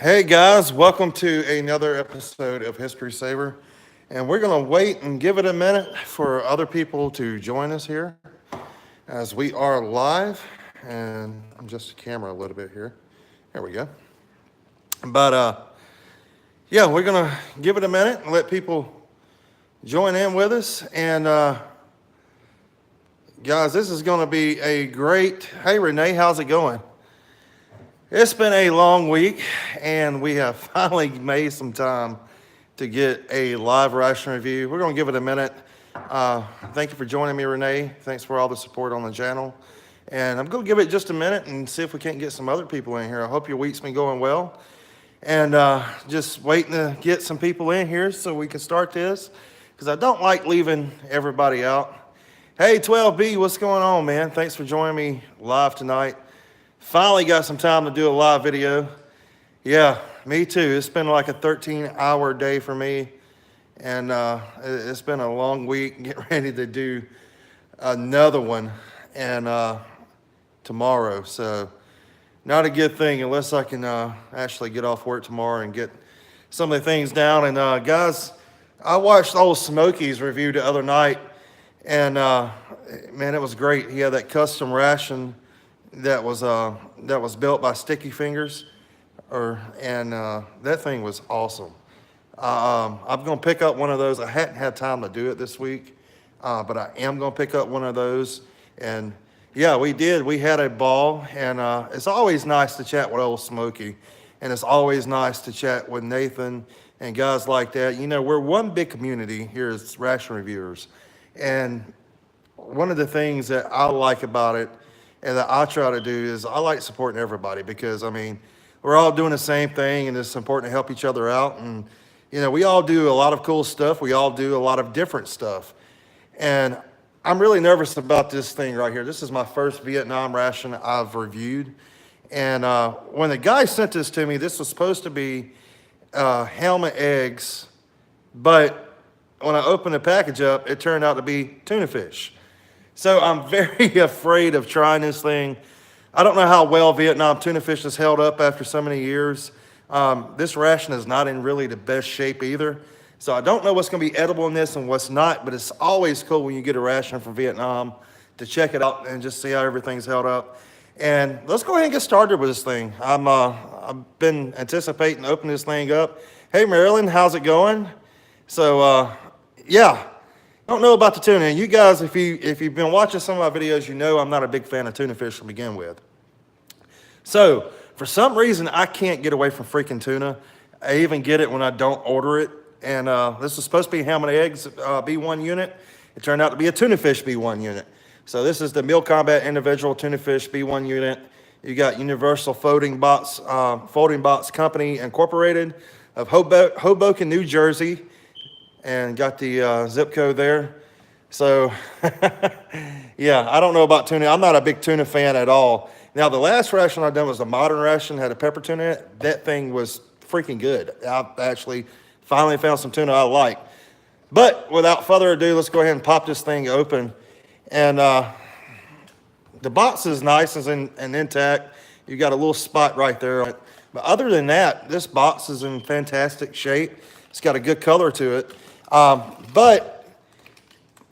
Hey guys, welcome to another episode of History Saver. And we're going to wait and give it a minute for other people to join us here as we are live. And I'm just a camera a little bit here. There we go. But yeah, we're going to give it a minute and let people join in with us. And guys, this is going to be a great. Hey Renee, how's it going? It's been a long week, and we have finally made some time to get a live ration review. We're going to give it a minute. Thank you for joining me, Renee. Thanks for all the support on the channel. And I'm going to give it just a minute and see if we can't get some other people in here. I hope your week's been going well. And just waiting to get some people in here so we can start this, because I don't like leaving everybody out. Hey, 12B, what's going on, man? Thanks for joining me live tonight. Finally got some time to do a live video. Yeah, me too. It's been like a 13-hour day for me. And it's been a long week. Get ready to do another one and tomorrow. So not a good thing unless I can actually get off work tomorrow and get some of the things down. And guys, I watched OldSmokey's review the other night. And man, it was great. He had that custom ration that was built by Sticky Fingers, and that thing was awesome. I'm gonna pick up one of those. I hadn't had time to do it this week, but I am gonna pick up one of those. And yeah, we did. We had a ball, and it's always nice to chat with OldSmokey, and it's always nice to chat with Nathan and guys like that. You know, we're one big community here as ration reviewers, and one of the things that I like about it and that I try to do is I like supporting everybody, because I mean, we're all doing the same thing, and it's important to help each other out. And you know, we all do a lot of cool stuff. We all do a lot of different stuff. And I'm really nervous about this thing right here. This is my first Vietnam ration I've reviewed. And when the guy sent this to me, this was supposed to be helmet eggs, but when I opened the package up, it turned out to be tuna fish. So I'm very afraid of trying this thing. I don't know how well Vietnam tuna fish has held up after so many years. This ration is not in really the best shape either. So I don't know what's gonna be edible in this and what's not, but it's always cool when you get a ration from Vietnam to check it out and just see how everything's held up. And let's go ahead and get started with this thing. I've been anticipating opening this thing up. Hey Marilyn, how's it going? So yeah. Don't know about the tuna. And you guys, if you've been watching some of my videos, you know I'm not a big fan of tuna fish to begin with. So for some reason, I can't get away from freaking tuna. I even get it when I don't order it. And this was supposed to be ham and eggs B-1 unit. It turned out to be a tuna fish B-1 unit. So this is the Meal Combat Individual Tuna Fish B-1 unit. You got Universal Folding Box Company Incorporated of Hoboken, New Jersey. And got the zip code there. So yeah, I don't know about tuna. I'm not a big tuna fan at all. Now the last ration I done was a modern ration, had a pepper tuna in it. That thing was freaking good. I actually finally found some tuna I like. But without further ado, let's go ahead and pop this thing open. And the box is nice and intact. You got a little spot right there. But other than that, this box is in fantastic shape. It's got a good color to it. But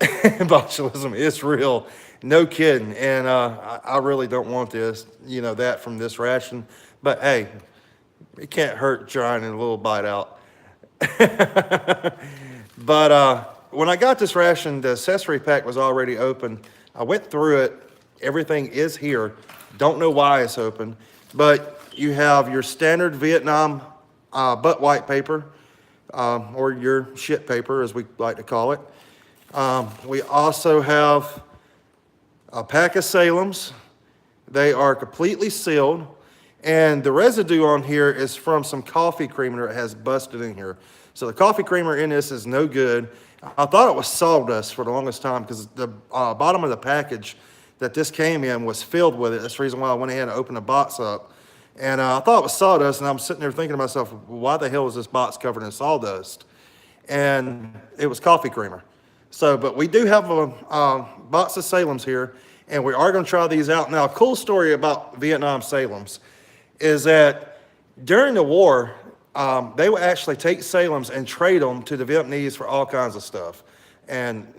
botulism is real, no kidding. And I really don't want this, you know, that from this ration. But hey, it can't hurt trying a little bite out. But when I got this ration, the accessory pack was already open. I went through it. Everything is here. Don't know why it's open. But you have your standard Vietnam butt white paper. Or your shit paper, as we like to call it. We also have a pack of Salems. They are completely sealed, and the residue on here is from some coffee creamer that has busted in here. So the coffee creamer in this is no good. I thought it was sawdust for the longest time, because the bottom of the package that this came in was filled with it. That's the reason why I went ahead and opened the box up. And I thought it was sawdust, and I'm sitting there thinking to myself, why the hell is this box covered in sawdust? And it was coffee creamer. So, but we do have a box of Salems here, and we are going to try these out. Now, a cool story about Vietnam Salems is that During the war, they would actually take Salems and trade them to the Vietnamese for all kinds of stuff. And,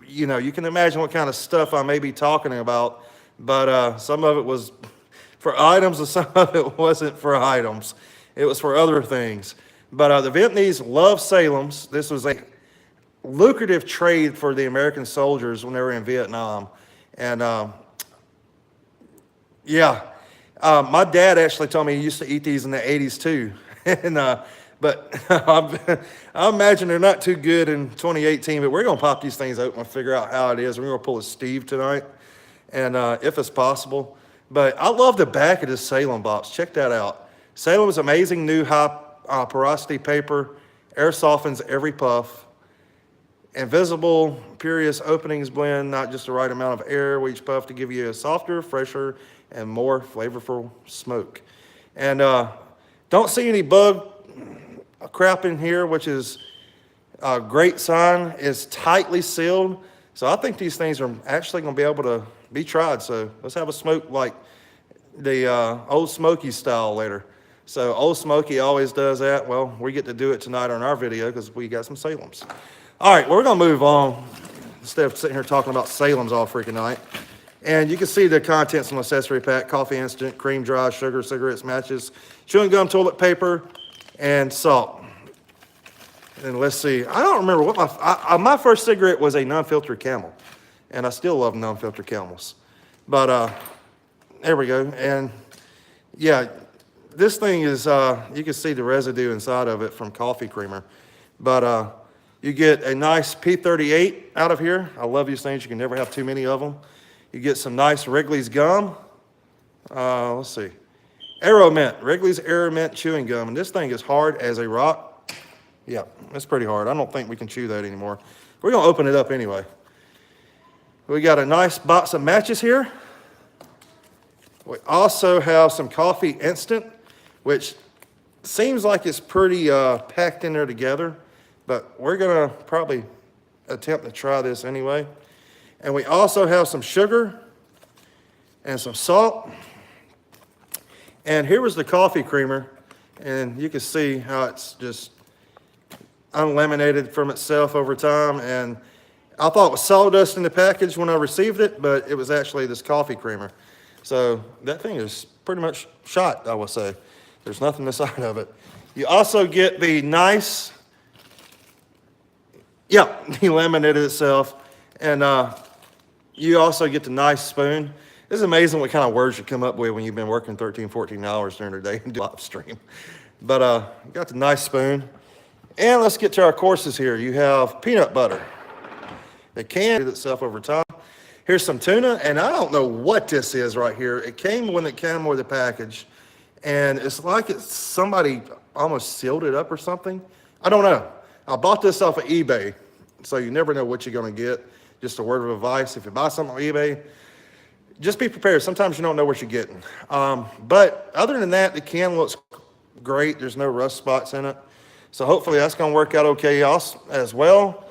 you know, you can imagine what kind of stuff I may be talking about, but some of it was for items and some of it wasn't for items. It was for other things. But the Vietnamese loved Salems. This was a lucrative trade for the American soldiers when they were in Vietnam. And my dad actually told me he used to eat these in the 80s too. And but I imagine they're not too good in 2018, but we're going to pop these things open and figure out how it is. We're going to pull a Steve tonight, and if it's possible. But I love the back of this Salem box. Check that out. Salem is amazing new high porosity paper. Air softens every puff. Invisible, purist openings blend not just the right amount of air with each puff to give you a softer, fresher, and more flavorful smoke. And don't see any bug crap in here, which is a great sign. It's tightly sealed. So I think these things are actually going to be able to be tried. So let's have a smoke like the OldSmokey style later. So OldSmokey always does that. Well, we get to do it tonight on our video because we got some Salems. All right, well, we're going to move on instead of sitting here talking about Salems all freaking night. And you can see the contents of the accessory pack: coffee instant, cream dry, sugar, cigarettes, matches, chewing gum, toilet paper, and salt. And let's see, I don't remember what my first cigarette was a non-filtered Camel. And I still love non-filtered Camels. But there we go. And yeah, this thing is, you can see the residue inside of it from coffee creamer. But you get a nice P38 out of here. I love these things. You can never have too many of them. You get some nice Wrigley's gum. Let's see. Aero Mint, Wrigley's Aero Mint chewing gum. And this thing is hard as a rock. Yeah, it's pretty hard. I don't think we can chew that anymore. We're going to open it up anyway. We got a nice box of matches here. We also have some coffee instant, which seems like it's pretty packed in there together. But we're going to probably attempt to try this anyway. And we also have some sugar and some salt. And here was the coffee creamer. And you can see how it's just unlaminated from itself over time. And I thought it was sawdust in the package when I received it, but it was actually this coffee creamer. So that thing is pretty much shot, I would say. There's nothing inside of it. You also get the nice, he laminated itself. And you also get the nice spoon. It's amazing what kind of words you come up with when you've been working 13, 14 hours during the day and do live stream. But you got the nice spoon. And let's get to our courses here. You have peanut butter. It can do itself over time. Here's some tuna, and I don't know what this is right here. It came when it came with the package, and it's like somebody almost sealed it up or something. I don't know. I bought this off of eBay, so you never know what you're going to get. Just a word of advice: if you buy something on eBay, just be prepared. Sometimes you don't know what you're getting. But other than that, the can looks great. There's no rust spots in it, so hopefully that's going to work out okay as well.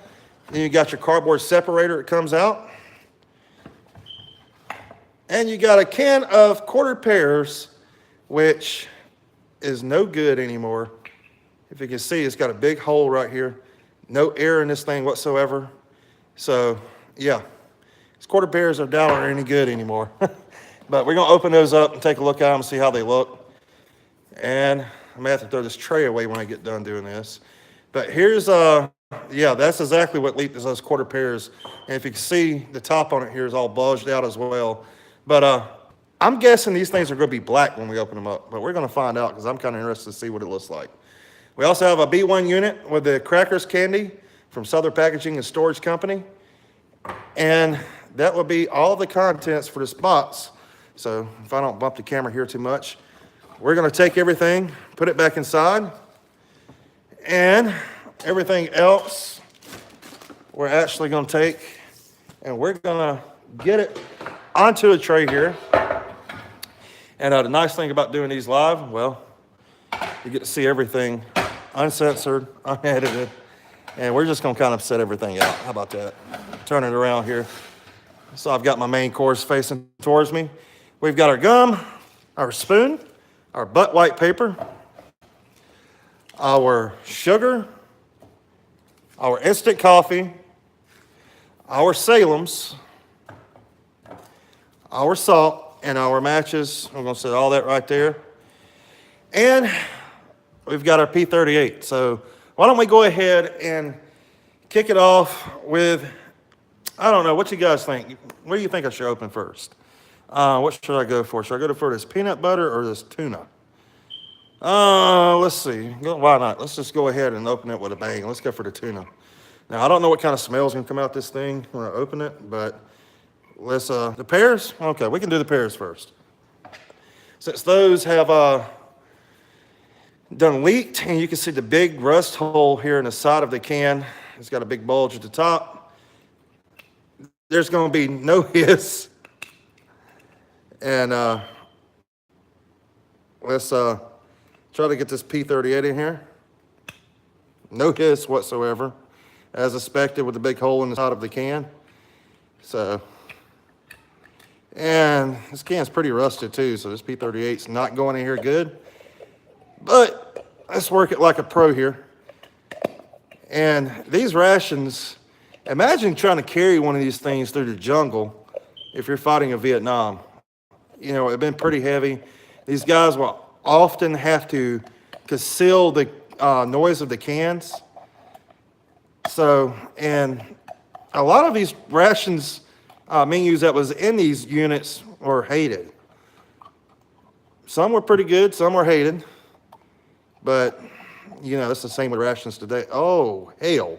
Then you got your cardboard separator. It comes out. And you got a can of quarter pears, which is no good anymore. If you can see, it's got a big hole right here. No air in this thing whatsoever. So, yeah, these quarter pears are not any good anymore. But we're going to open those up and take a look at them and see how they look. And I may have to throw this tray away when I get done doing this. But here's, that's exactly what leaked is those quarter pears. And if you can see, the top on it here is all bulged out as well. But I'm guessing these things are going to be black when we open them up. But we're going to find out because I'm kind of interested to see what it looks like. We also have a B-1 unit with the crackers candy from Southern Packaging and Storage Company. And that will be all the contents for this box. So if I don't bump the camera here too much, we're going to take everything, put it back inside. And everything else we're actually going to take and we're going to get it onto a tray here. And the nice thing about doing these live, well, you get to see everything uncensored, unedited, and we're just going to kind of set everything out. How about that? Turn it around here. So I've got my main course facing towards me. We've got our gum, our spoon, our butt white paper, our sugar, our instant coffee, our Salem's, our salt, and our matches. I'm going to set all that right there. And we've got our P38. So why don't we go ahead and kick it off with, I don't know, what you guys think? What do you think I should open first? What should I go for? Should I go for this peanut butter or this tuna? Let's see. Why not? Let's just go ahead and open it with a bang. Let's go for the tuna. Now, I don't know what kind of smell's going to come out this thing when I open it, but let's, the pears? Okay, we can do the pears first. Since those have done leaked, and you can see the big rust hole here in the side of the can. It's got a big bulge at the top. There's going to be no hiss. And let's try to get this P38 in here. No hiss whatsoever, as expected with the big hole in the side of the can. So, and this can's pretty rusted too, so this P38's not going in here good. But let's work it like a pro here. And these rations, imagine trying to carry one of these things through the jungle if you're fighting in Vietnam. You know, it's been pretty heavy. These guys will often have to conceal the noise of the cans. So, and a lot of these rations menus that was in these units were hated. Some were pretty good, some were hated. But, you know, it's the same with rations today. Oh, hell.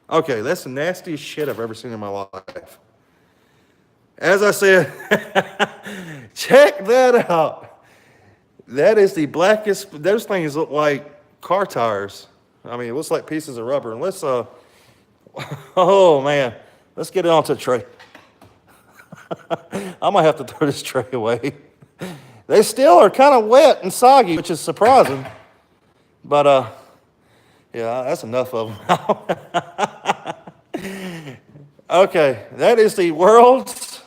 Okay, that's the nastiest shit I've ever seen in my life. As I said, check that out. That is the blackest, those things look like car tires. I mean, it looks like pieces of rubber. And let's, oh man, let's get it onto the tray. I might have to throw this tray away. They still are kind of wet and soggy, which is surprising. But, yeah, that's enough of them. Okay, that is the world's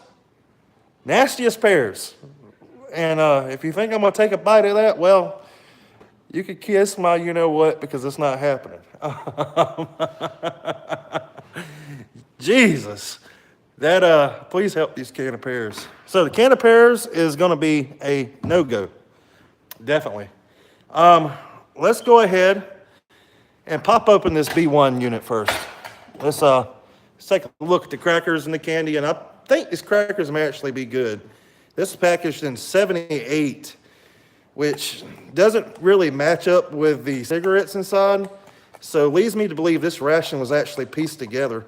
nastiest pears. And if you think I'm going to take a bite of that, well, you could kiss my you-know-what because it's not happening. Jesus. That, please help these can of pears. So the can of pears is going to be a no-go. Definitely. Let's go ahead and pop open this B-1 unit first. Let's take a look at the crackers and the candy, and I think these crackers may actually be good. This is packaged in 78, which doesn't really match up with the cigarettes inside, so leads me to believe this ration was actually pieced together.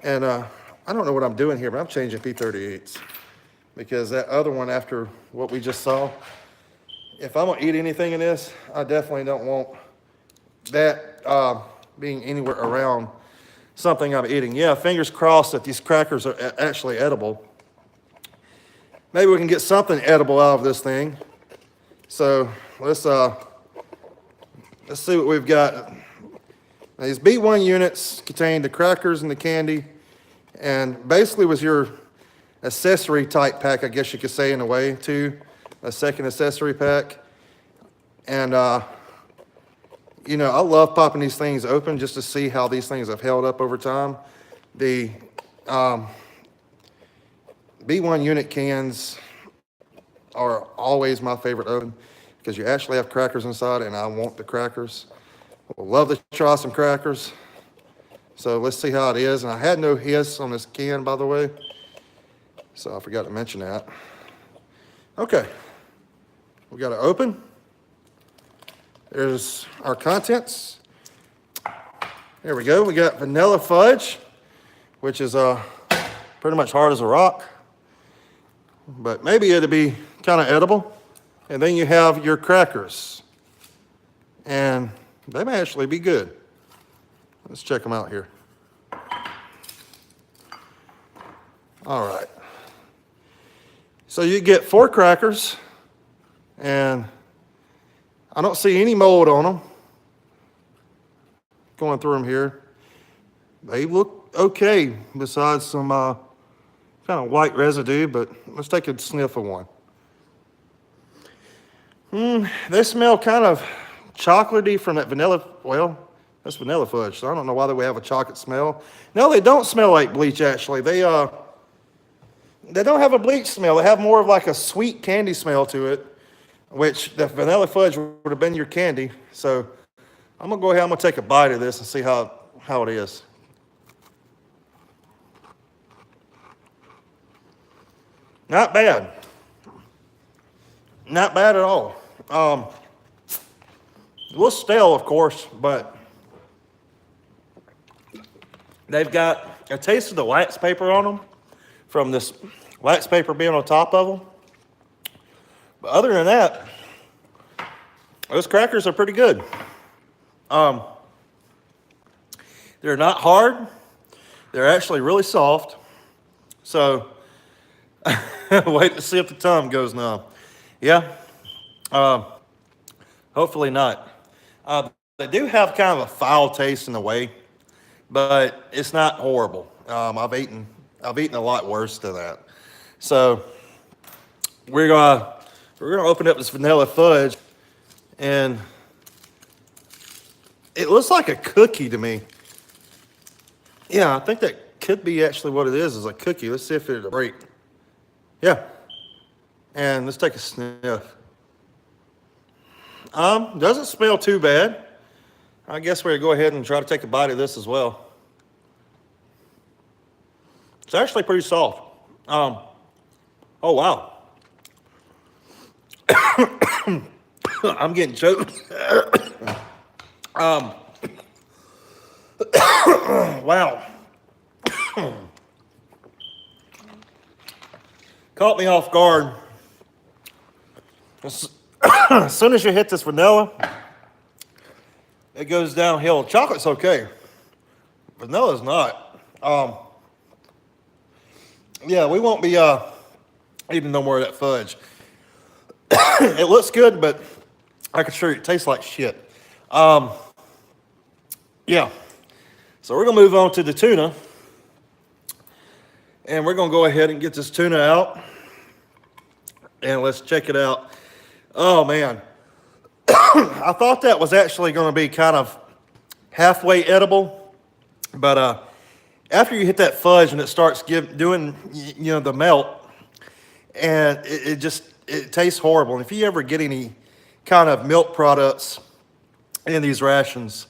And I don't know what I'm doing here, but I'm changing P38s because that other one, after what we just saw, if I'm gonna eat anything in this, I definitely don't want that being anywhere around something I'm eating. Yeah, fingers crossed that these crackers are actually edible. Maybe we can get something edible out of this thing. So let's see what we've got. Now, these B-1 units contain the crackers and the candy, and basically was your accessory type pack, I guess you could say in a way, too. A second accessory pack. And, you know, I love popping these things open just to see how these things have held up over time. The B-1 unit cans are always my favorite open because you actually have crackers inside, and I want the crackers. Would love to try some crackers. So let's see how it is. And I had no hiss on this can, by the way. So I forgot to mention that. Okay. We got to open. There's our contents. There we go. We got vanilla fudge, which is pretty much hard as a rock. But maybe it'll be kind of edible. And then you have your crackers. And they may actually be good. Let's check them out here. All right. So you get 4 crackers, and I don't see any mold on them. Going through them here. They look okay, besides some kind of white residue, but let's take a sniff of one. They smell kind of chocolatey from that vanilla. Well, that's vanilla fudge, so I don't know why they would have a chocolate smell. No, they don't smell like bleach, actually. They don't have a bleach smell. They have more of like a sweet candy smell to it, which the vanilla fudge would have been your candy. So I'm going to go ahead, I'm going to take a bite of this and see how it is. Not bad. Not bad at all. A little stale, of course, but they've got a taste of the wax paper on them from this wax paper being on top of them. But other than that, those crackers are pretty good. They're not hard. They're actually really soft. So wait to see if the tongue goes numb. Yeah. Hopefully not. They do have kind of a foul taste in a way, but it's not horrible. I've eaten a lot worse than that. So we're gonna open up this vanilla fudge, and it looks like a cookie to me. Yeah, I think that could be actually what it is a cookie. Let's see if it'll break. Yeah. And let's take a sniff. Doesn't smell too bad. I guess we'll go ahead and try to take a bite of this as well. It's actually pretty soft. Oh wow. I'm getting choked. Wow. Caught me off guard. As soon as you hit this vanilla, it goes downhill. Chocolate's okay. Vanilla's not. Yeah, we won't be eating no more of that fudge. It looks good, but I can assure you it tastes like shit. Yeah. So we're going to move on to the tuna. And we're going to go ahead and get this tuna out. And let's check it out. Oh, man. I thought that was actually going to be kind of halfway edible. But after you hit that fudge and it starts doing, the melt, and it tastes horrible. And if you ever get any kind of milk products in these rations,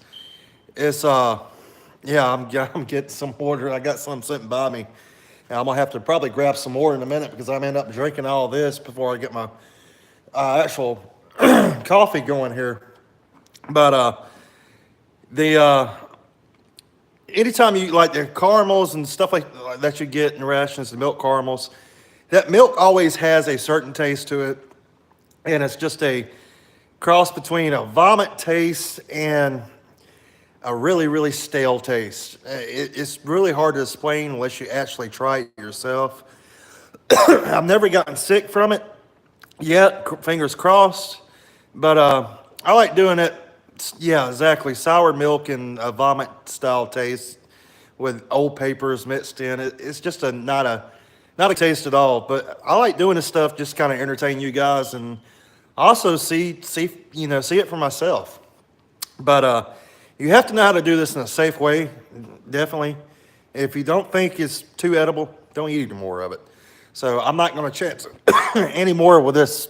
it's, yeah, I'm getting some water. I got some sitting by me. And I'm going to have to probably grab some more in a minute because I'm going to end up drinking all this before I get my actual coffee going here. But anytime you like the caramels and stuff like that you get in rations, the milk caramels, that milk always has a certain taste to it. And it's just a cross between a vomit taste and a really, really stale taste. It's really hard to explain unless you actually try it yourself. I've never gotten sick from it yet, fingers crossed. But I like doing it, yeah, exactly. Sour milk and a vomit style taste with old papers mixed in. It's just not a taste at all. But I like doing this stuff just kind of entertain you guys and also see it for myself. But you have to know how to do this in a safe way, definitely. If you don't think it's too edible, don't eat any more of it. So I'm not going to chance any more with this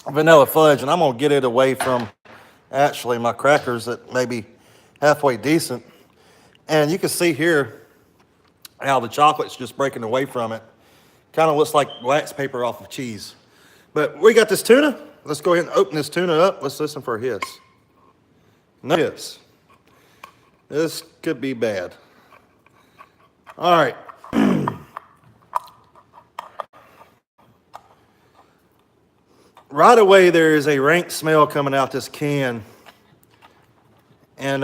vanilla fudge, and I'm going to get it away from actually my crackers that may be halfway decent. And you can see here how the chocolate's just breaking away from it. Kind of looks like wax paper off of cheese. But we got this tuna. Let's go ahead and open this tuna up. Let's listen for a hiss. No hiss. This could be bad. All right. Right away, there is a rank smell coming out this can. And,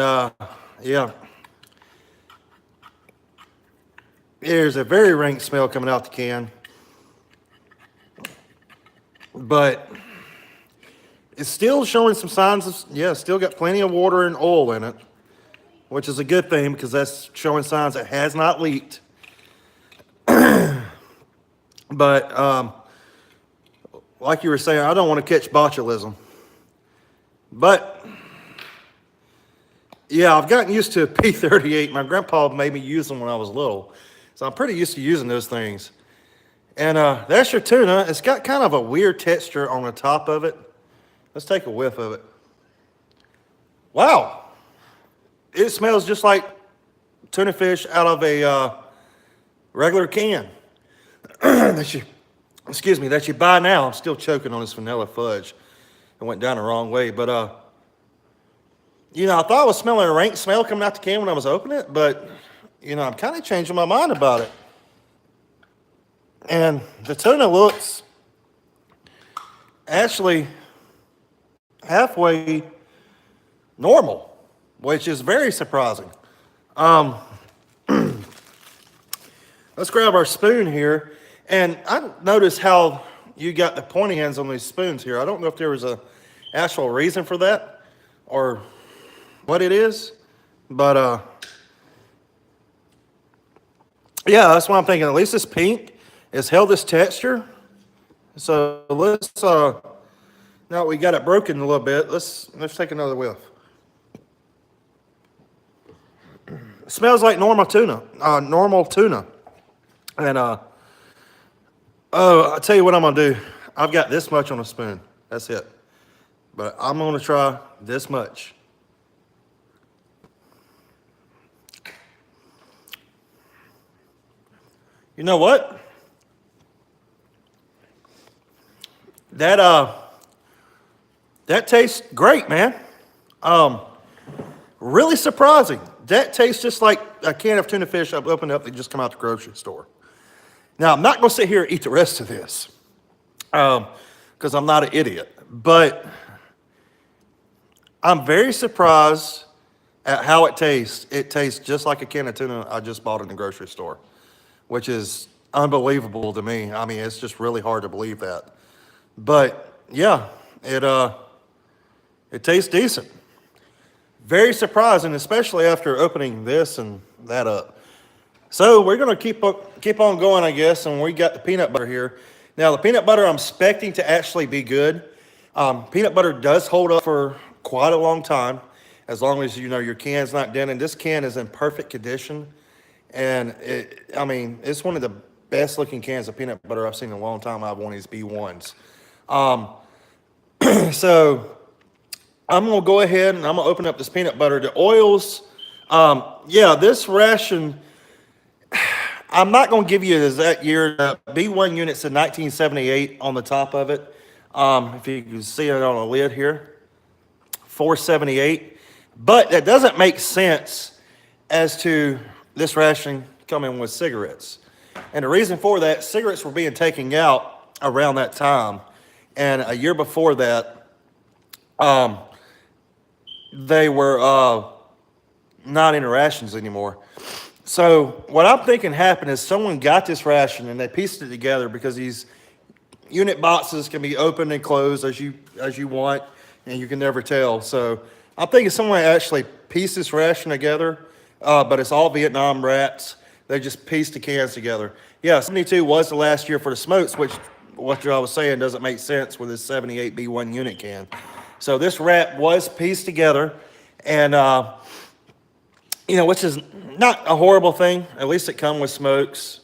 yeah. There's a very rank smell coming out the can. But it's still showing some signs of, yeah, still got plenty of water and oil in it, which is a good thing because that's showing signs it has not leaked. But like you were saying, I don't want to catch botulism. But Yeah, I've gotten used to a P38. My grandpa made me use them when I was little. So I'm pretty used to using those things. And that's your tuna. It's got kind of a weird texture on the top of it. Let's take a whiff of it. Wow. It smells just like tuna fish out of a regular can that you buy now. I'm still choking on this vanilla fudge. It went down the wrong way. But, I thought I was smelling a rank smell coming out the can when I was opening it. But, I'm kind of changing my mind about it. And the tuna looks actually halfway normal, which is very surprising. Let's grab our spoon here. And I noticed how you got the pointy ends on these spoons here. I don't know if there was a actual reason for that or what it is, but yeah, that's what I'm thinking. At least it's pink. It's held this texture. So let's now we got it broken a little bit. Let's take another whiff. It smells like normal tuna. And I'll tell you what I'm gonna do. I've got this much on a spoon. That's it. But I'm gonna try this much. You know what? That tastes great, man. Really surprising. That tastes just like a can of tuna fish I've opened up that just come out the grocery store. Now, I'm not going to sit here and eat the rest of this because I'm not an idiot. But I'm very surprised at how it tastes. It tastes just like a can of tuna I just bought in the grocery store, which is unbelievable to me. I mean, it's just really hard to believe that. But yeah, it tastes decent. Very surprising, especially after opening this and that up. So we're gonna keep on going, I guess, and we got the peanut butter here. Now the peanut butter I'm expecting to actually be good. Peanut butter does hold up for quite a long time, as long as your can's not dented. This can is in perfect condition, and it's one of the best looking cans of peanut butter I've seen in a long time. I have one of these B-1s. So I'm gonna go ahead and I'm gonna open up this peanut butter. The oils, this ration, I'm not gonna give you the exact year. The B-1 unit said 1978 on the top of it. If you can see it on the lid here, 478. But that doesn't make sense as to this ration coming with cigarettes. And the reason for that, cigarettes were being taken out around that time. And a year before that, they were not in rations anymore. So what I'm thinking happened is someone got this ration and they pieced it together, because these unit boxes can be opened and closed as you want, and you can never tell. So I'm thinking someone actually pieced this ration together, but it's all Vietnam wraps. They just pieced the cans together. Yeah, 72 was the last year for the smokes, which what I was saying doesn't make sense with this 78 B-1 unit can. So this wrap was pieced together, and which is not a horrible thing. At least it comes with smokes,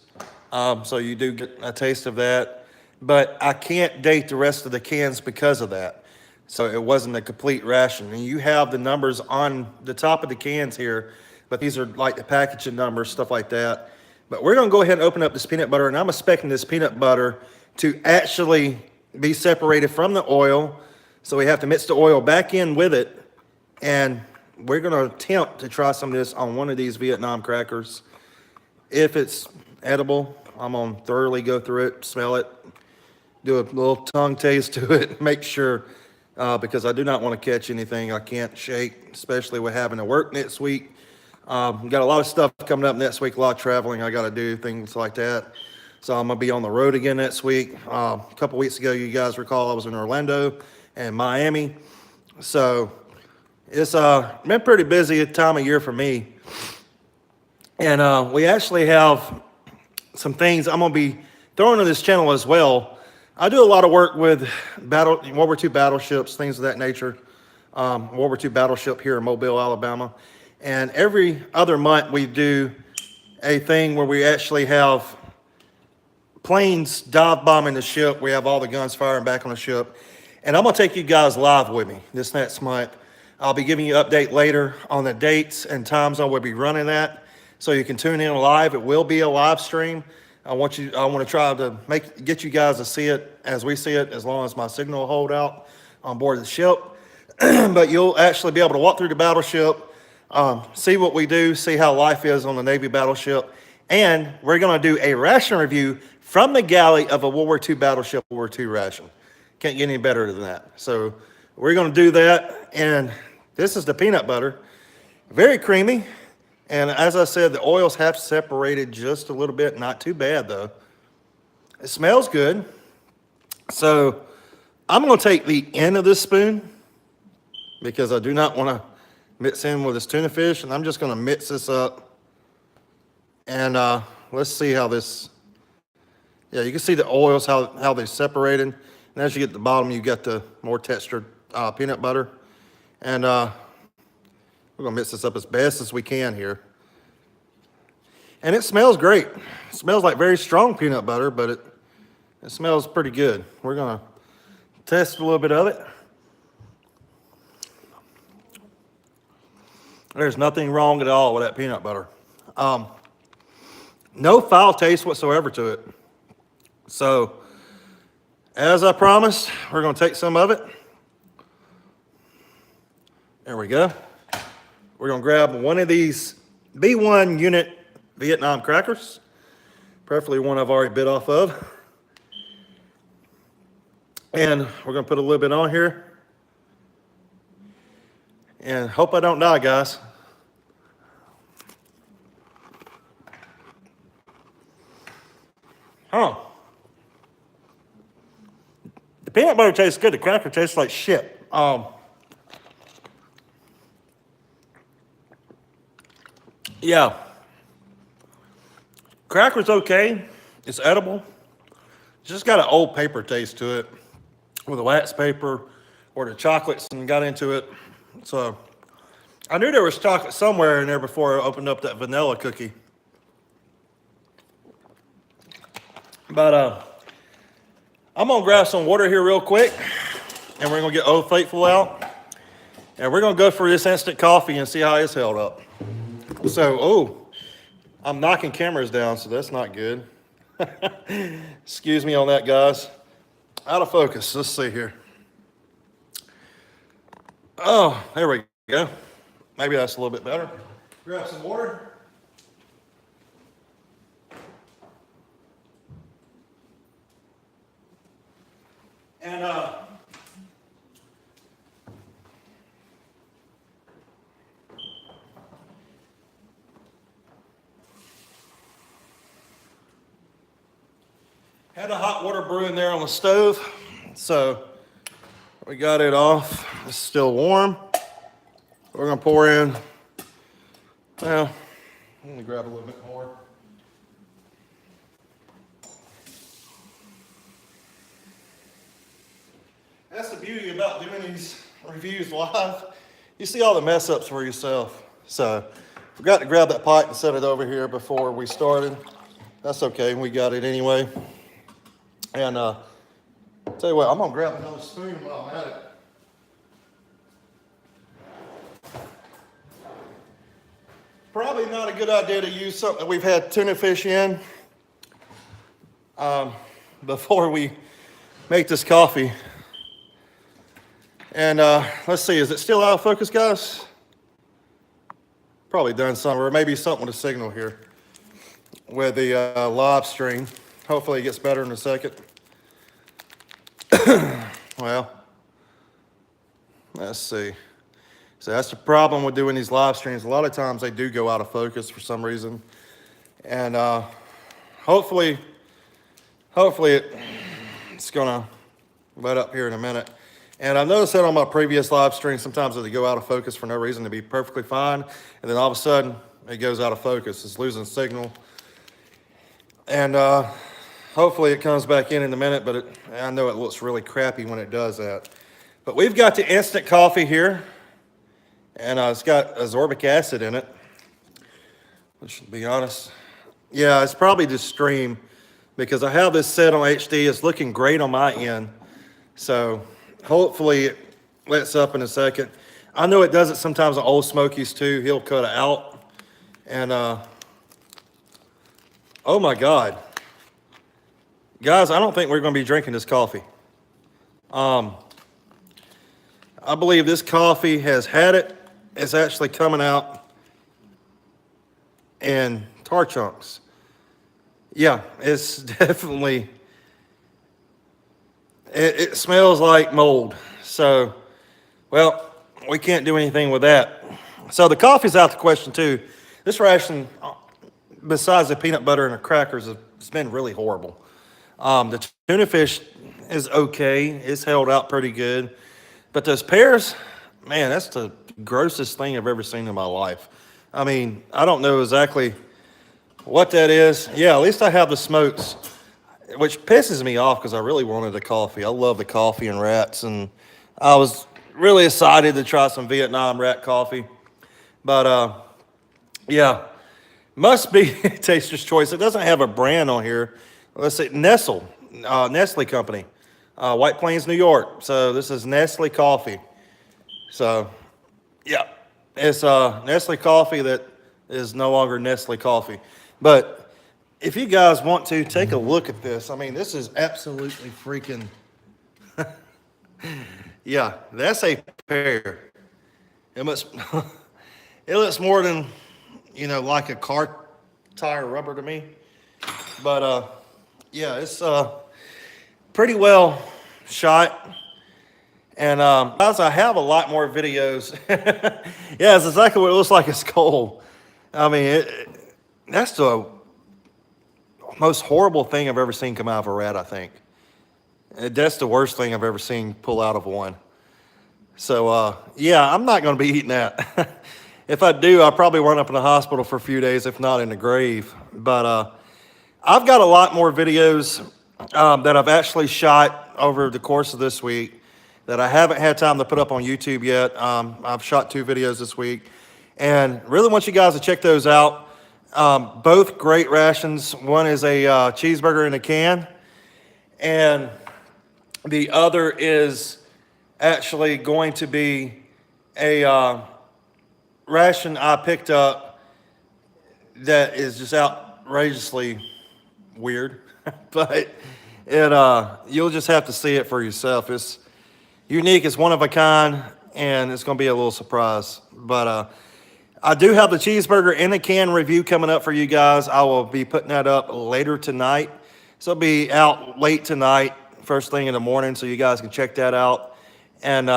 so you do get a taste of that. But I can't date the rest of the cans because of that. So it wasn't a complete ration. And you have the numbers on the top of the cans here, but these are like the packaging numbers, stuff like that. But we're gonna go ahead and open up this peanut butter, and I'm expecting this peanut butter to actually be separated from the oil. So we have to mix the oil back in with it, and we're gonna attempt to try some of this on one of these Vietnam crackers. If it's edible, I'm gonna thoroughly go through it, smell it, do a little tongue taste to it, make sure, because I do not want to catch anything I can't shake, especially with having to work next week. Got a lot of stuff coming up next week, a lot of traveling I gotta do, things like that. So I'm gonna be on the road again next week. A couple weeks ago, you guys recall I was in Orlando and Miami. So it's been pretty busy time of year for me. And we actually have some things I'm gonna be throwing on this channel as well. I do a lot of work with World War II battleships, things of that nature. World War II battleship here in Mobile, Alabama. And every other month we do a thing where we actually have planes dive bombing the ship. We have all the guns firing back on the ship. And I'm gonna take you guys live with me this next month. I'll be giving you an update later on the dates and times I will be running that. So you can tune in live. It will be a live stream. I want to try to get you guys to see it as we see it, as long as my signal will hold out on board the ship. But you'll actually be able to walk through the battleship, see what we do, see how life is on the Navy battleship. And we're gonna do a ration review from the galley of a World War II battleship, World War II ration. Can't get any better than that. So we're gonna do that. And this is the peanut butter, very creamy. And as I said, the oils have separated just a little bit, not too bad though. It smells good. So I'm gonna take the end of this spoon because I do not wanna mix in with this tuna fish, and I'm just gonna mix this up. And let's see how this, yeah, you can see the oils, how they separated. And as you get to the bottom, you get the more textured peanut butter. And we're gonna mix this up as best as we can here. And it smells great. It smells like very strong peanut butter, but it smells pretty good. We're gonna test a little bit of it. There's nothing wrong at all with that peanut butter. No foul taste whatsoever to it. So, as I promised, we're gonna take some of it. There we go. We're gonna grab one of these B-1 unit Vietnam crackers, preferably one I've already bit off of. And we're gonna put a little bit on here. And hope I don't die, guys. Huh. The peanut butter tastes good. The cracker tastes like shit. Yeah. Cracker's okay. It's edible. It's just got an old paper taste to it, with the wax paper or the chocolates and got into it. So I knew there was chocolate somewhere in there before I opened up that vanilla cookie. But I'm gonna grab some water here real quick, and we're gonna get Old Faithful out, and we're gonna go for this instant coffee and see how it's held up. So, I'm knocking cameras down, so that's not good. Excuse me on that, guys. Out of focus. Let's see here. Oh, there we go. Maybe that's a little bit better. Grab some water. And had a hot water brewing there on the stove, so we got it off. It's still warm. We're gonna pour in, well, let me grab a little bit more. That's the beauty about doing these reviews live. You see all the mess ups for yourself. So, forgot to grab that pipe and set it over here before we started. That's okay, we got it anyway. And tell you what, I'm gonna grab another spoon while I'm at it. Probably not a good idea to use something we've had tuna fish in before we make this coffee. And let's see, is it still out of focus, guys? Probably done something, or maybe something with a signal here with the live stream. Hopefully it gets better in a second. Well, let's see. So that's the problem with doing these live streams. A lot of times they do go out of focus for some reason. And hopefully it's gonna let up here in a minute. And I noticed that on my previous live stream, sometimes they go out of focus for no reason to be perfectly fine. And then all of a sudden it goes out of focus. It's losing signal. And hopefully it comes back in a minute, but I know it looks really crappy when it does that. But we've got the instant coffee here, and it's got ascorbic acid in it, which, to be honest, yeah, it's probably just stream because I have this set on HD. It's looking great on my end. So hopefully it lets up in a second. I know it does it sometimes on OldSmokey's too. He'll cut it out. And oh my God. Guys, I don't think we're going to be drinking this coffee. I believe this coffee has had it. It's actually coming out in tar chunks. Yeah, it's definitely, it smells like mold. So, well, we can't do anything with that. So the coffee's out the question too. This ration, besides the peanut butter and the crackers, it's been really horrible. The tuna fish is okay. It's held out pretty good. But those pears, man, that's the grossest thing I've ever seen in my life. I mean, I don't know exactly what that is. Yeah, at least I have the smokes, which pisses me off because I really wanted the coffee. I love the coffee and rats, and I was really excited to try some Vietnam rat coffee. But yeah, must be Taster's Choice. It doesn't have a brand on here. Let's see, Nestle Company, White Plains, New York. So this is Nestle coffee. So yeah, it's Nestle coffee that is no longer Nestle coffee. But if you guys want to take a look at this, I mean, this is absolutely freaking, yeah, that's a pear. It must, it looks more than, like a car tire rubber to me. But yeah, it's pretty well shot. And guys, I have a lot more videos. Yeah, it's exactly what it looks like. It's cold. I mean, that's the most horrible thing I've ever seen come out of a rat, I think. That's the worst thing I've ever seen pull out of one. So, yeah, I'm not going to be eating that. If I do, I'll probably run up in the hospital for a few days, if not in the grave. But I've got a lot more videos that I've actually shot over the course of this week that I haven't had time to put up on YouTube yet. I've shot 2 videos this week, and really want you guys to check those out. Both great rations. One is a cheeseburger in a can, and the other is actually going to be a ration I picked up that is just outrageously weird, but you'll just have to see it for yourself. It's unique, it's one of a kind, and it's going to be a little surprise. But I do have the cheeseburger in a can review coming up for you guys. I will be putting that up later tonight. So it'll be out late tonight, first thing in the morning, so you guys can check that out. And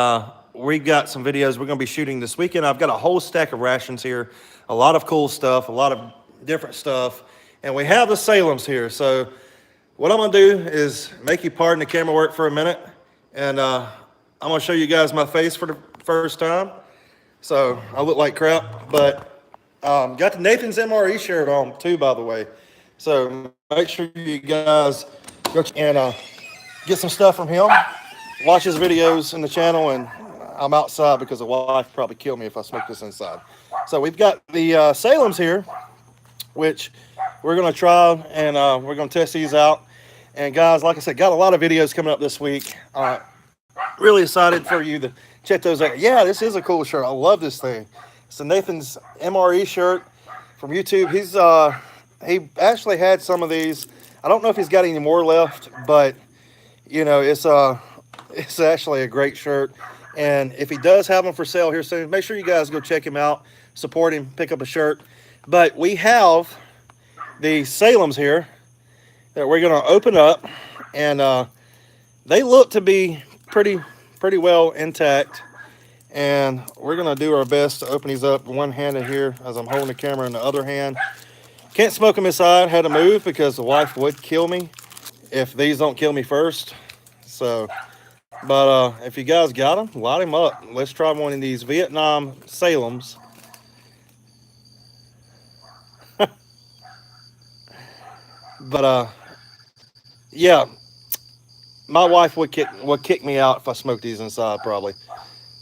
we've got some videos we're going to be shooting this weekend. I've got a whole stack of rations here, a lot of cool stuff, a lot of different stuff. And we have the Salems here. So what I'm going to do is make you pardon the camera work for a minute. And I'm going to show you guys my face for the first time. So I look like crap, but got the Nathan's MRE shirt on too, by the way. So make sure you guys go and get some stuff from him. Watch his videos in the channel, and I'm outside because the wife probably kill me if I smoke this inside. So we've got the Salems here, which we're going to try, and we're going to test these out. And guys, like I said, got a lot of videos coming up this week. Really excited for you to check those out. Yeah, this is a cool shirt. I love this thing. It's a Nathan's MRE shirt from YouTube. He actually had some of these. I don't know if he's got any more left, but it's actually a great shirt. And if he does have them for sale here soon, make sure you guys go check him out, support him, pick up a shirt. But we have the Salems here that we're going to open up, and they look to be pretty well intact. And we're going to do our best to open these up one-handed here as I'm holding the camera in the other hand. Can't smoke them inside. Had to move because the wife would kill me if these don't kill me first. So, but if you guys got them, light them up. Let's try one of these Vietnam Salems. But yeah, my wife would kick me out if I smoked these inside probably.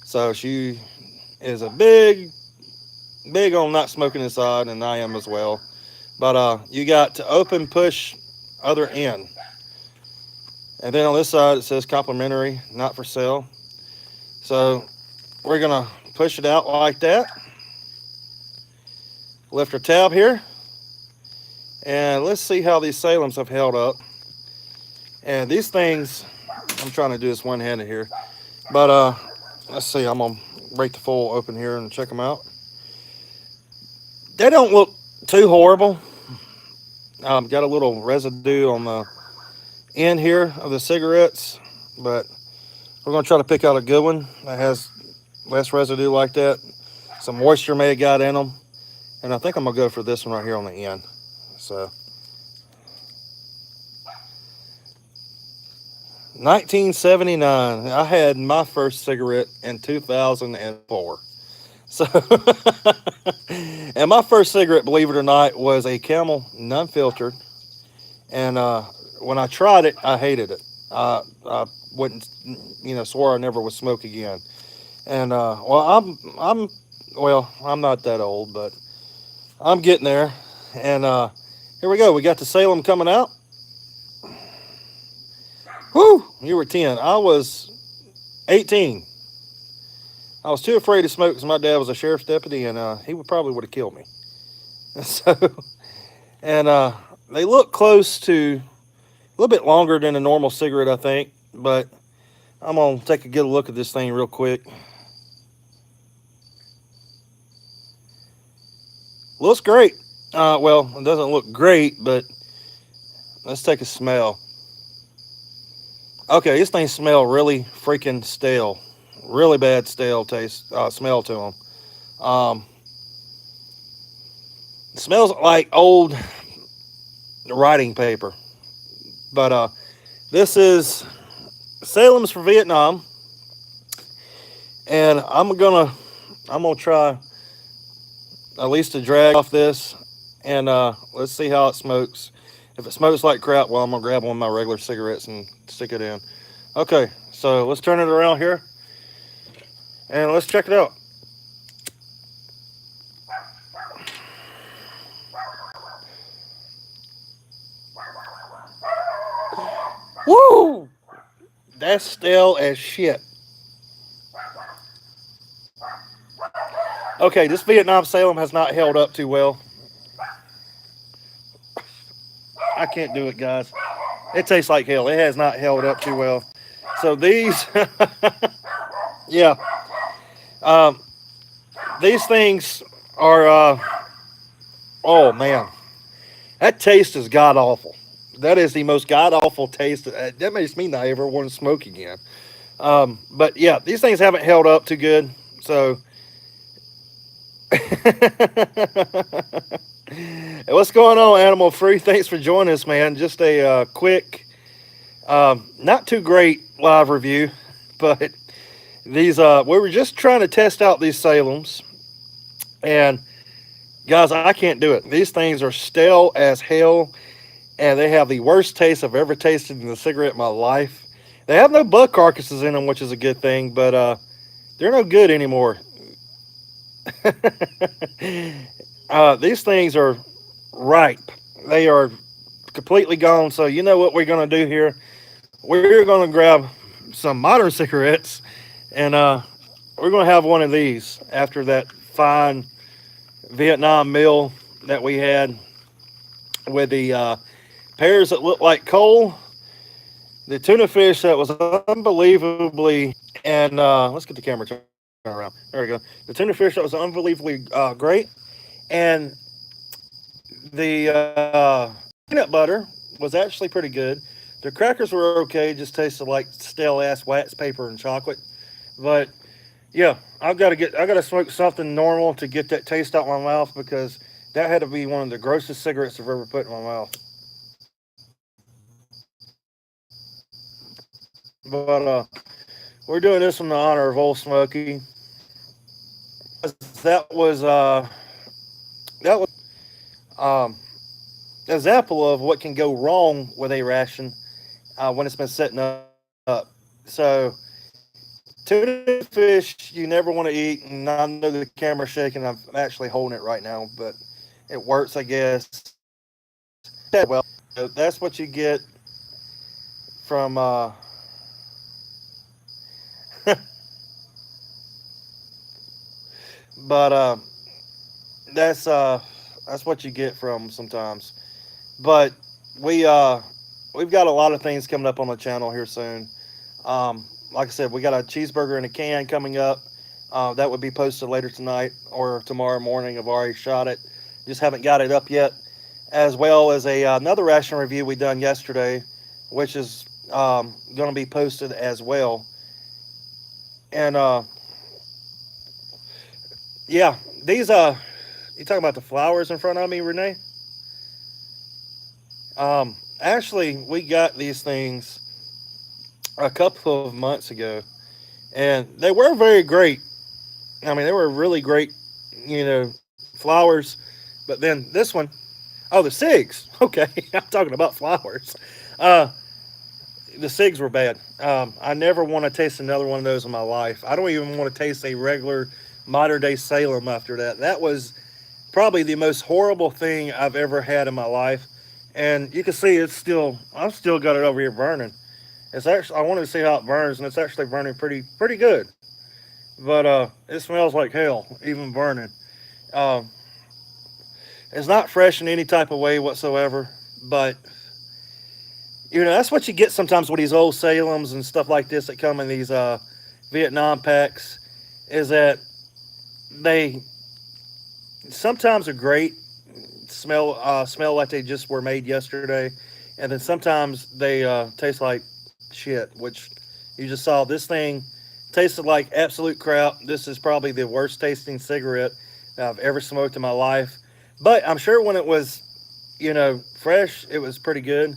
So she is a big on not smoking inside, and I am as well. But you got to open, push, other end, and then on this side it says complimentary, not for sale. So we're gonna push it out like that. Lift our tab here, and let's see how these Salems have held up. And these things, I'm trying to do this one-handed here, but let's see. I'm gonna break the foil open here and check them out. They don't look too horrible. Got a little residue on the end here of the cigarettes, but we're gonna try to pick out a good one that has less residue like that. Some moisture may have got in them, and I think I'm gonna go for this one right here on the end. So 1979. I had my first cigarette in 2004. So, and my first cigarette, believe it or not, was a Camel, non-filtered. And when I tried it, I hated it. I wouldn't, swore I never would smoke again. And I'm not that old, but I'm getting there. And here we go. We got the Salem coming out. Whew, you were 10. I was 18. I was too afraid to smoke because my dad was a sheriff's deputy, and he would have killed me. So, and they look close to a little bit longer than a normal cigarette, I think. But I'm gonna take a good look at this thing real quick. Looks great. Well, it doesn't look great, but let's take a smell. Okay, this thing smells really freaking stale. Really bad stale taste, smell to them. It smells like old writing paper. But this is Salem's for Vietnam, and I'm gonna try at least to drag off this, and let's see how it smokes. If it smokes like crap, well, I'm gonna grab one of my regular cigarettes and stick it in. Okay, so let's turn it around here, and let's check it out. Woo! That's stale as shit. Okay, this Vietnam Salem has not held up too well. I can't do it, guys. It tastes like hell. It has not held up too well. So these, yeah, these things are, oh man, that taste is god awful. That is the most god awful taste. That makes me not ever want to smoke again. But yeah, these things haven't held up too good. So, what's going on, Animal Free? Thanks for joining us, man. Just a quick, not too great live review, but these we were just trying to test out these Salems, and guys, I can't do it. These things are stale as hell, and they have the worst taste I've ever tasted in a cigarette in my life. They have no bug carcasses in them, which is a good thing, but they're no good anymore. These things are ripe. They are completely gone. So you know what we're going to do here? We're going to grab some modern cigarettes, and we're going to have one of these after that fine Vietnam meal that we had with the pears that looked like coal, the tuna fish that was unbelievably, and let's get the camera turned around. There we go. The tuna fish that was unbelievably great, and the peanut butter was actually pretty good. The crackers were okay, just tasted like stale ass wax paper and chocolate. But yeah, I gotta smoke something normal to get that taste out my mouth, because that had to be one of the grossest cigarettes I've ever put in my mouth. But we're doing this in the honor of OldSmokey. That was um, an example of what can go wrong with a ration when it's been sitting up So tuna fish you never want to eat, and I know the camera's shaking. I'm actually holding it right now, but it works, I guess. Well, that's what you get from. But that's uh, that's what you get from sometimes. But we we've got a lot of things coming up on the channel here soon. Like I said, we got a cheeseburger in a can coming up. That would be posted later tonight or tomorrow morning. I've already shot it, just haven't got it up yet. As well as another ration review we done yesterday, which is going to be posted as well. And yeah, these you talking about the flowers in front of me, Renee? Actually, we got these things a couple of months ago, and they were very great. I mean, they were really great, flowers. But then this one, oh, the cigs. Okay, I'm talking about flowers. Uh, the cigs were bad. I never want to taste another one of those in my life. I don't even want to taste a regular modern day Salem after that. That was probably the most horrible thing I've ever had in my life. And you can see I've still got it over here burning. It's actually, I wanted to see how it burns, and it's actually burning pretty good. But it smells like hell, even burning. Um, it's not fresh in any type of way whatsoever. But that's what you get sometimes with these old Salems and stuff like this that come in these Vietnam packs. Is that they sometimes are great, smell like they just were made yesterday, and then sometimes they taste like shit. Which you just saw. This thing tasted like absolute crap. This is probably the worst tasting cigarette that I've ever smoked in my life. But I'm sure when it was, fresh, it was pretty good.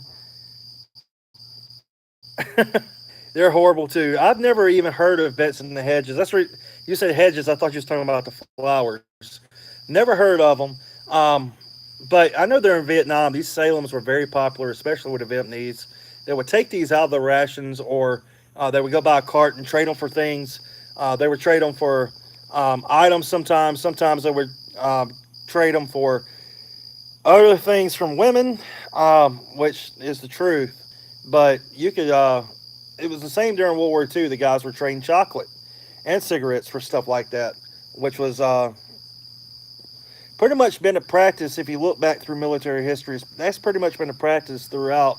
They're horrible too. I've never even heard of Bets in the Hedges. That's where you said hedges. I thought you was talking about the flowers. Never heard of them. But I know they're in Vietnam. These Salems were very popular, especially with the Vietnamese. They would take these out of the rations, or they would go buy a cart and trade them for things. They would trade them for items sometimes. Sometimes they would trade them for other things from women, which is the truth. But you could, it was the same during World War II. The guys were trading chocolate and cigarettes for stuff like that, which was pretty much been a practice. If you look back through military history, that's pretty much been a practice throughout.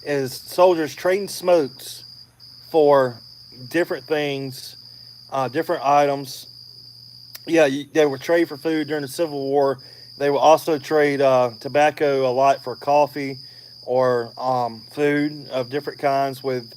Is soldiers trading smokes for different things, different items. Yeah, they would trade for food during the Civil War. They would also trade tobacco a lot for coffee or food of different kinds with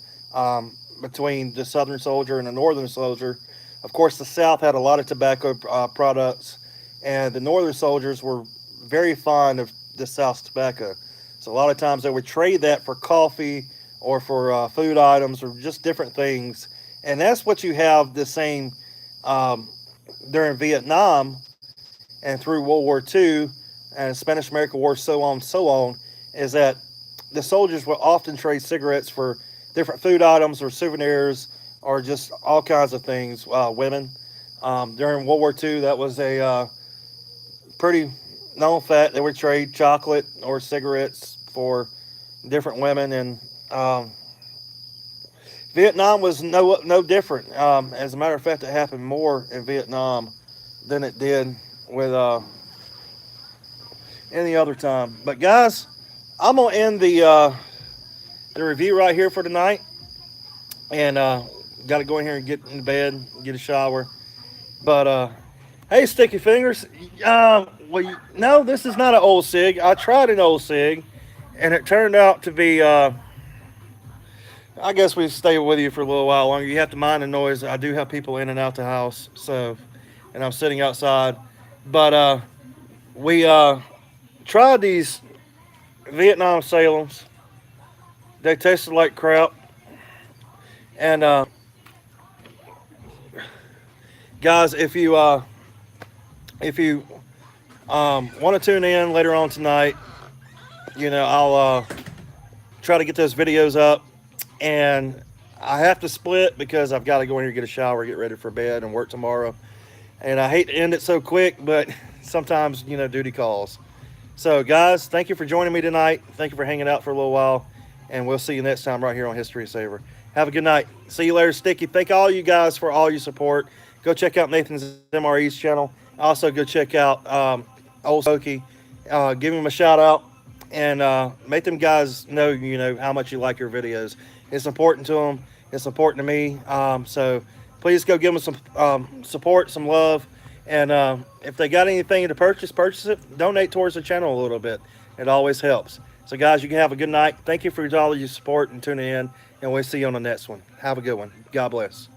between the Southern soldier and the Northern soldier. Of course, the South had a lot of tobacco products, and the Northern soldiers were very fond of the South's tobacco. So a lot of times they would trade that for coffee or for food items or just different things, and that's what you have the same um, during Vietnam and through World War II and Spanish American War, so on, is that the soldiers would often trade cigarettes for different food items or souvenirs or just all kinds of things. Women during World War II, that was a pretty known fact. They would trade chocolate or cigarettes for different women, and Vietnam was no different. As a matter of fact, it happened more in Vietnam than it did with any other time. But guys, I'm gonna end the review right here for tonight, and got to go in here and get in bed, get a shower. But hey, Sticky Fingers, well, no, this is not an old cig. I tried an old cig, and it turned out to be. I guess we stay with you for a little while longer. You have to mind the noise. I do have people in and out the house, so, and I'm sitting outside. But we tried these Vietnam Salems. They tasted like crap. And guys, if you want to tune in later on tonight, I'll try to get those videos up, and I have to split because I've got to go in here, get a shower, get ready for bed, and work tomorrow. And I hate to end it so quick, but sometimes, duty calls. So, guys, thank you for joining me tonight. Thank you for hanging out for a little while. And we'll see you next time right here on History Saver. Have a good night. See you later, Sticky. Thank all you guys for all your support. Go check out Nathan's MRE's channel. Also, go check out OldSmokey. Give him a shout out. And make them guys know, how much you like your videos. It's important to them. It's important to me. So please go give them some support, some love. And if they got anything to purchase it. Donate towards the channel a little bit. It always helps. So, guys, you can have a good night. Thank you for all of your support and tuning in. And we'll see you on the next one. Have a good one. God bless.